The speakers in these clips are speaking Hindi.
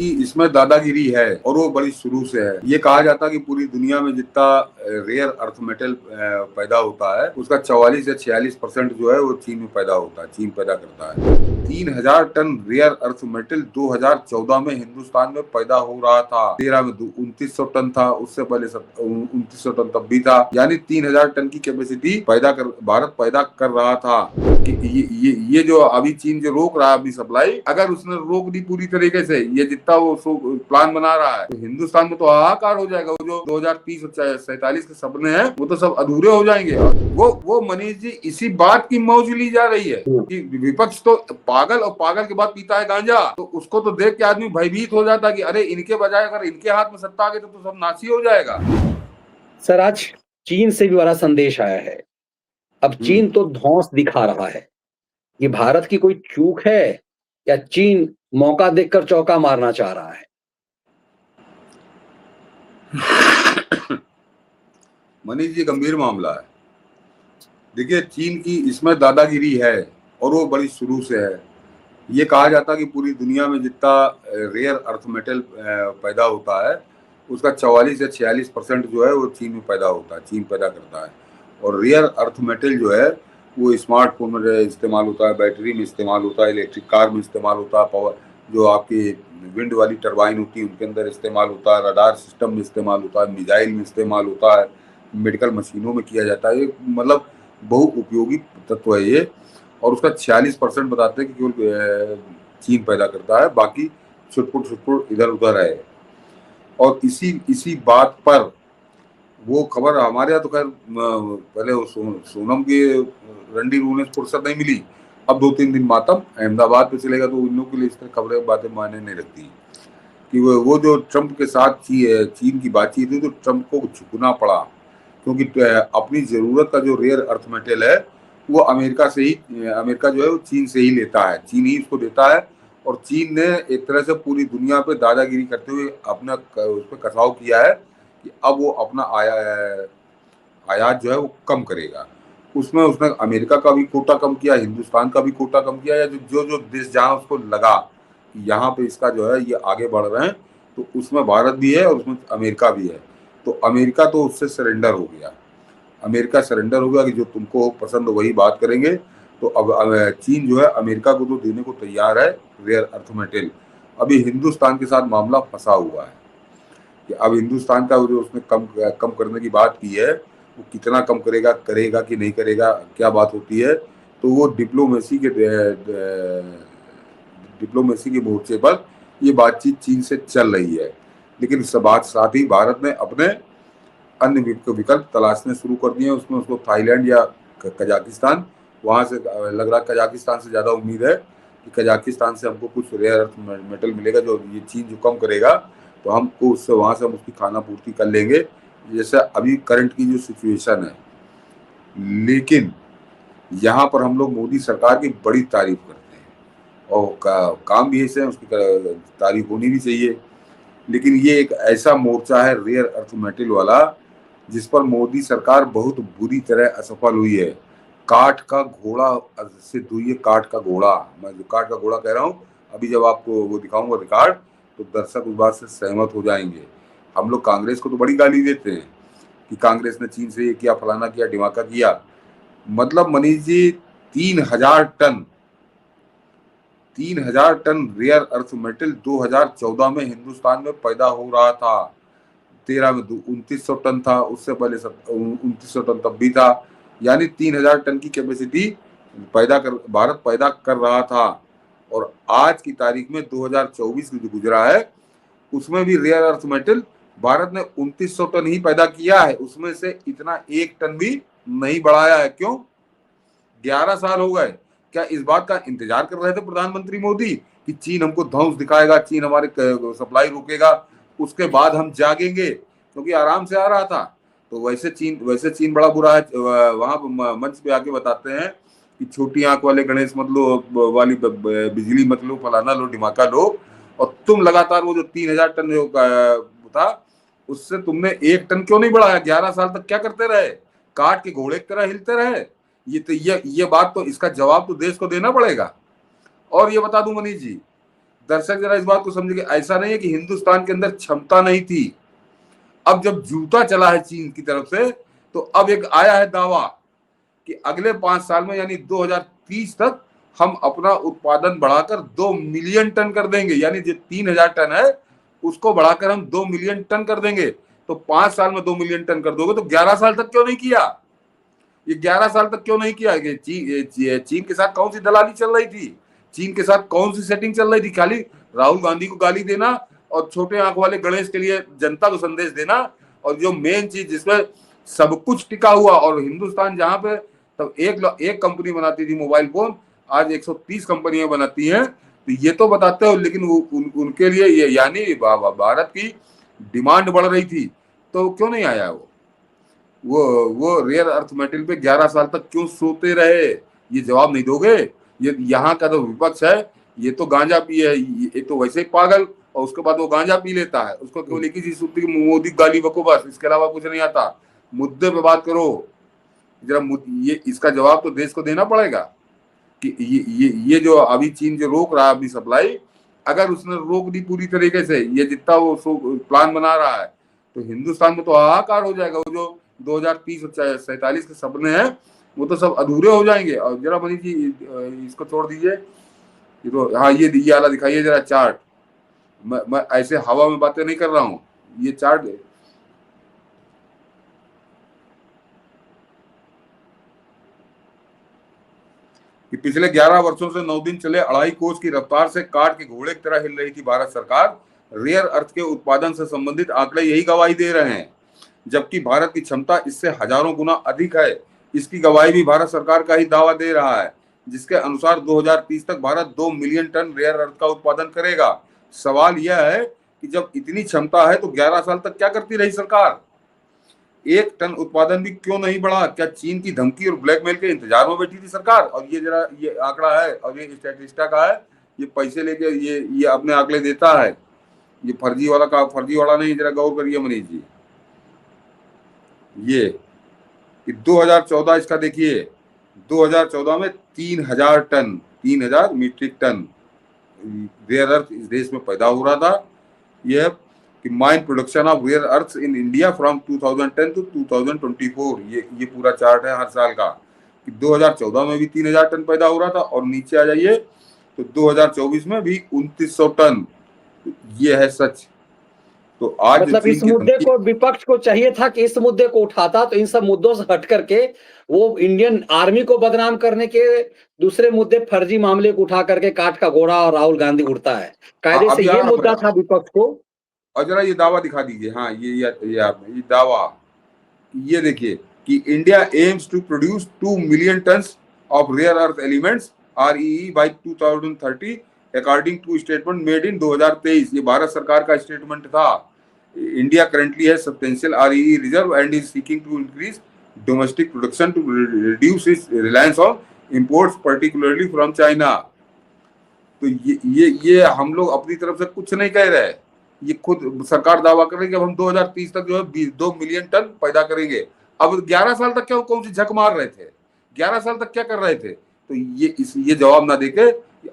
की इसमें दादागिरी है और वो बड़ी शुरू से है। ये कहा जाता है कि पूरी दुनिया में जितना रेयर अर्थ मेटल पैदा होता है उसका 44 या 46% जो है वो चीन में पैदा होता है, चीन पैदा करता है। 3000 टन रेयर अर्थ मेटल 2014 में हिंदुस्तान में पैदा हो रहा था। 13 में 2900 टन था, उससे पहले 2900 टन तब भी था, यानी 3000 टन की कैपेसिटी भारत पैदा कर रहा था। कि ये जो अभी चीन जो रोक रहा है अपनी सप्लाई, अगर उसने रोक दी पूरी तरीके से, ये जितना वो प्लान बना रहा है, तो हिंदुस्तान में तो हाहाकार हो जाएगा। वो जो 2030 और 47 के सपने हैं वो तो सब अधूरे हो जाएंगे। वो मनीष जी इसी बात की मौज ली जा रही है कि विपक्ष तो पागल, और पागल के बाद पीता है गांजा, तो उसको तो देख के आदमी भयभीत हो जाता कि अरे इनके बजाय अगर इनके हाथ में सत्ता आ गई तो सब नासी हो जाएगा। सर, आज चीन से भी बड़ा संदेश आया है। अब चीन तो धौंस दिखा रहा है। ये भारत की कोई चूक है या चीन मौका देखकर चौका मारना चाह रहा है? मनीष जी, गंभीर मामला है। देखिए, चीन की इसमें दादागिरी है और वो बड़ी शुरू से है। ये कहा जाता है कि पूरी दुनिया में जितना रेयर अर्थ मेटल पैदा होता है उसका 44 या 46% जो है वो चीन में पैदा होता है, चीन पैदा करता है। और रेयर अर्थ मेटल जो है वो स्मार्टफोन में इस्तेमाल होता है, बैटरी में इस्तेमाल होता है, इलेक्ट्रिक कार में इस्तेमाल होता है, पावर जो आपकी विंड वाली टरबाइन होती है उनके अंदर इस्तेमाल होता है, रडार सिस्टम में इस्तेमाल होता है, मिसाइल में इस्तेमाल होता है, मेडिकल मशीनों में किया जाता है। ये मतलब बहुउपयोगी तत्व है ये। और उसका 46% बताते हैं कि केवल चीन पैदा करता है, बाकी छुटपुट इधर उधर है। और इसी बात पर वो खबर हमारे यहाँ तो खैर पहले वो सोनम की रंडी रूने फुर्सत नहीं मिली, अब 2-3 दिन मातम अहमदाबाद पे चलेगा, तो उन लोगों के लिए इस तरह खबरें बातें मायने नहीं रखती कि वो जो ट्रंप के साथ चीन की बातचीत हुई तो ट्रंप को झुकना पड़ा, क्योंकि अपनी जरूरत का जो रेयर अर्थ मेटल है वो अमेरिका जो है वो चीन से ही लेता है, चीन ही उसको देता है। और चीन ने एक तरह से पूरी दुनिया पे दादागिरी करते हुए अपना उस पर कसाव किया है कि अब वो अपना आयात जो है वो कम करेगा। उसमें उसने अमेरिका का भी कोटा कम किया, हिंदुस्तान का भी कोटा कम किया, या जो देश जहाँ उसको लगा यहाँ पे इसका जो है ये आगे बढ़ रहे हैं, तो उसमें भारत भी है और उसमें अमेरिका भी है। तो अमेरिका तो उससे सरेंडर हो गया, अमेरिका सरेंडर हो गया कि जो तुमको पसंद हो वही बात करेंगे। तो अब चीन जो है अमेरिका को तो देने को तैयार है रेयर अर्थ मेटल। अभी हिंदुस्तान के साथ मामला फंसा हुआ है कि अब हिंदुस्तान का जो उसने कम करने की बात की है वो कितना कम करेगा कि नहीं करेगा, क्या बात होती है। तो वो डिप्लोमेसी के मोर्चे पर ये बातचीत चीन से चल रही है। लेकिन साथ ही भारत ने अपने अन्य विकल्प तलाशने शुरू कर दिए हैं। उसमें उसको थाईलैंड या कजाकिस्तान, वहां से लग रहा है कजाकिस्तान से ज्यादा उम्मीद है कि कजाकिस्तान से हमको कुछ रेयर अर्थ मेटल मिलेगा जो ये चीन जो कम करेगा, तो हमको उससे वहां से हम उसकी खाना पूर्ति कर लेंगे, जैसे अभी करंट की जो सिचुएशन है। लेकिन यहाँ पर हम लोग मोदी सरकार की बड़ी तारीफ करते हैं और काम भी ऐसे है, उसकी तारीफ होनी भी चाहिए। लेकिन ये एक ऐसा मोर्चा है रेयर अर्थ मेटल वाला जिस पर मोदी सरकार बहुत बुरी तरह असफल हुई है। काठ का घोड़ा सिद्ध हुई है, काठ का घोड़ा। मैं जो काठ का घोड़ा कह रहा हूँ, अभी जब आपको वो दिखाऊंगा रिकॉर्ड तो दर्शक उस बात से सहमत हो जाएंगे। हम लोग कांग्रेस को तो बड़ी गाली देते हैं कि कांग्रेस ने चीन से ये किया, फलाना किया, ढिमाका किया। मतलब Manish ji 3000 ton rare earth metal 2014 में हिंदुस्तान में पैदा हो रहा था। 13 में 2900 टन था, उससे पहले 2900 टन तब भी था, यानी 3000 टन की कैपेसिटी भारत पैदा कर रहा था। और आज की तारीख में 2024 जो गुजरा है उसमें भी रेयर अर्थ मेटल भारत ने 2900 टन ही पैदा किया है, उसमें से इतना 1 टन भी नहीं बढ़ाया है। क्यों? 11 साल हो गए। क्या इस बात का इंतजार कर रहे थे प्रधानमंत्री मोदी कि चीन हमको ध्वंस दिखाएगा, चीन हमारे सप्लाई रोकेगा, उसके बाद हम जागेंगे? क्योंकि आराम से आ रहा था। तो वैसे चीन बड़ा बुरा है। वहां मंच पे आके बताते हैं कि छोटी आंख वाले गणेश मत लो, वाली बिजली मत लो, फलाना लो, ढिमाका लो। और तुम लगातार वो जो 3000 टन जो था उससे तुमने 1 टन क्यों नहीं बढ़ाया? 11 साल तक क्या करते रहे? काट के घोड़े की तरह हिलते रहे। ये बात तो, इसका जवाब तो देश को देना पड़ेगा। और ये बता दूं मनीष जी, दर्शक जरा इस बात को समझिए, ऐसा नहीं है कि हिंदुस्तान के अंदर क्षमता नहीं थी। अब जब जूता चला है चीन की तरफ से, तो अब एक आया है दावा कि अगले 5 साल में यानी 2030 तक हम अपना उत्पादन बढ़ाकर 2 मिलियन टन कर देंगे। यानी जो 3000 टन है उसको बढ़ाकर हम 2 मिलियन टन कर देंगे। तो 5 साल में 2 मिलियन टन कर दोगे तो 11 साल तक क्यों नहीं किया? ये 11 साल तक क्यों नहीं किया? चीन के साथ कौन सी दलाली चल रही थी? चीन के साथ कौन सी सेटिंग चल रही थी? खाली राहुल गांधी को गाली देना और छोटे आंख वाले गणेश के लिए जनता को संदेश देना, और जो मेन चीज जिसमें सब कुछ टिका हुआ, और हिंदुस्तान जहां पे तब एक कंपनी बनाती थी मोबाइल फोन, आज 130 कंपनियां बनाती हैं। तो ये तो बताते हो, लेकिन उनके लिए ये यानी भारत की डिमांड बढ़ रही थी, तो क्यों नहीं आया वो रेयर अर्थ मेटल पे 11 साल तक क्यों सोते रहे? ये जवाब नहीं दोगे? ये यहाँ का जो विपक्ष है, ये तो गांजा पिए है, ये तो वैसे ही पागल, और उसके बाद वो गांजा पी लेता है, उसको केवल एक ही चीज सुनती है, मोदी गाली बको, बस इसके अलावा कुछ नहीं आता। मुद्दे पे बात करो जरा। ये इसका जवाब तो देश को देना पड़ेगा कि ये जो अभी चीन जो रोक रहा है अपनी सप्लाई, अगर उसने रोक दी पूरी तरीके से, ये जितना वो प्लान बना रहा है, तो हिंदुस्तान में तो हाहाकार हो जाएगा। वो जो 2030 और 47 के सपने हैं वो तो सब अधूरे हो जाएंगे। और जरा मनीष जी इसको छोड़ दीजिए, ये तो हाँ ये वाला दिखाइए जरा चार्ट। मैं ऐसे हवा में बातें नहीं कर रहा हूँ, ये चार्ट कि पिछले 11 वर्षों से 9 दिन चले 2.5 कोस की रफ्तार से काट के घोड़े की तरह हिल रही थी भारत सरकार। रेयर अर्थ के उत्पादन से संबंधित आंकड़े यही गवाही दे रहे हैं, जबकि भारत की क्षमता इससे हजारों गुना अधिक है। इसकी गवाही भी भारत सरकार का ही दावा दे रहा है, जिसके अनुसार 2030 तक भारत 2 मिलियन टन रेयर अर्थ का उत्पादन करेगा। सवाल यह है कि जब इतनी क्षमता है तो 11 साल तक क्या करती रही सरकार? 1 टन उत्पादन भी क्यों नहीं बढ़ा? क्या चीन की धमकी और ब्लैकमेल के इंतजार में बैठी थी सरकार? और ये जरा ये आंकड़ा है, और ये स्टैटिस्टिका का है, ये पैसे लेके ये अपने आंकड़े देता है, ये फर्जी वाला नहीं। जरा गौर करिए मनीष जी, ये कि 2014 इसका देखिए, 2014 में 3000 मीट्रिक टन रेयर अर्थ इस देश में पैदा हो रहा था। यह कि mine production of rare earth in India from 2010 to 2024, ये पूरा चार्ट है हर साल का, कि 2014 में भी 3000 टन पैदा हो रहा था, और नीचे आ जाइए तो 2024 में भी 2900 टन। ये है सच। तो आज मतलब इस मुद्दे को विपक्ष को चाहिए था कि इस मुद्दे को उठाता, तो इन सब मुद्दों से हट करके वो इंडियन आर्मी को बदनाम करने के दूसरे मुद्दे, फर्जी मामले को उठा करके काठ का घोड़ा और राहुल गांधी उड़ता है। कायदे से ये मुद्दा था विपक्ष को। और जरा ये दावा दिखा दीजिए, हाँ ये दावा, ये देखिए कि India aims to produce 2 million tons of rare earth elements REE by 2030 according to statement made in 2023। ये भारत सरकार का स्टेटमेंट था। इंडिया करंटली है substantial REE reserve and is seeking to increase domestic production to reduce its reliance on imports particularly from China. तो ये हम लोग अपनी तरफ से कुछ नहीं कह रहे, ये खुद सरकार दावा कर रही है कि हम 2030 तक जो है 2 मिलियन टन पैदा करेंगे। अब 11 साल तक क्या कौन सी झक मार रहे थे? 11 साल तक क्या कर रहे थे? तो ये जवाब ना देके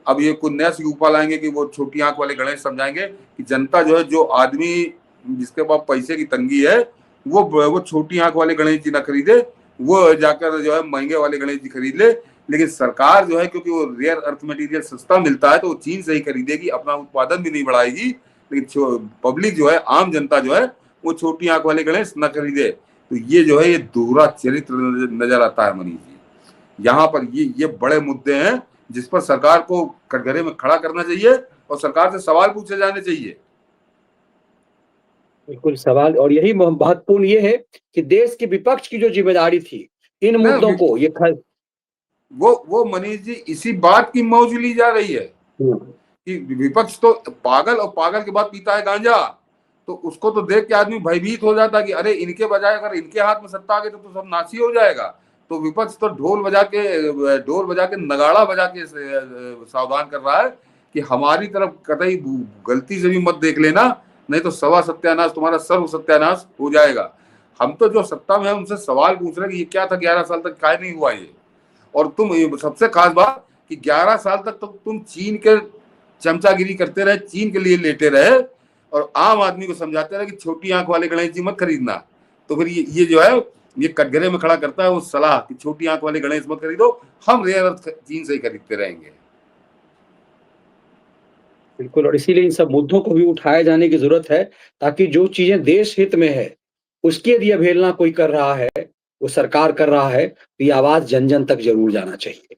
अब ये कोई नया सिगुफा लाएंगे कि वो छोटी आंख वाले गणेश समझाएंगे कि जनता जो है, जो आदमी जिसके पास पैसे की तंगी है, वो छोटी आंख वाले गणेश जी ना खरीदे, वो जाकर जो है महंगे वाले गणेश जी खरीद ले। लेकिन सरकार जो है, क्योंकि वो रेयर अर्थ मटेरियल सस्ता मिलता है, तो वो चीन से ही खरीदेगी, अपना उत्पादन भी नहीं बढ़ाएगी। लेकिन पब्लिक जो है, आम जनता जो है, वो छोटी आंख वाले गणेश न खरीदे। तो ये जो है ये दोहरा चरित्र नजर आता है मनीष जी। यहाँ पर ये बड़े मुद्दे हैं जिस पर सरकार को कटघरे में खड़ा करना चाहिए और सरकार से सवाल पूछे जाने चाहिए। बिल्कुल सवाल, और यही महत्वपूर्ण ये है कि देश की विपक्ष की जो जिम्मेदारी थी इन मुद्दों को, ये वो मनीष जी इसी बात की मौज ली जा रही है कि विपक्ष तो पागल, और पागल के बाद पीता है गांजा। तो उसको तो देख के आदमी भयभीत हो जाता कि अरे इनके बजाय अगर इनके हाथ में सत्ता आ गई तो सब नासी हो जाएगा। तो विपक्ष तो ढोल बजा के नगाड़ा बजा के सावधान कर रहा है कि हमारी तरफ कतई गलती से भी मत देख लेना, नहीं तो सवा सत्यानाश, तुम्हारा सर्व सत्यानाश हो जाएगा। हम तो जो सत्ता में है उनसे सवाल पूछ रहे हैं कि ये क्या था 11 साल तक, क्या नहीं हुआ ये। और तुम सबसे खास बात कि 11 साल तक तो तुम चीन के चमचागिरी करते रहे, चीन के लिए लेटे रहे और आम आदमी को समझाते रहे कि छोटी आंख वाले गणेश जी मत खरीदना। तो फिर ये जो है ये कटघरे में खड़ा करता है वो सलाह कि छोटी आंख वाले गणेश मत खरीदो, हम रेयर अर्थ चीन से ही खरीदते रहेंगे। बिल्कुल, और इसीलिए इन सब मुद्दों को भी उठाए जाने की जरूरत है, ताकि जो चीजें देश हित में है उसकी यदि अवहेलना कोई कर रहा है, वो सरकार कर रहा है, तो ये आवाज जन जन तक जरूर जाना चाहिए।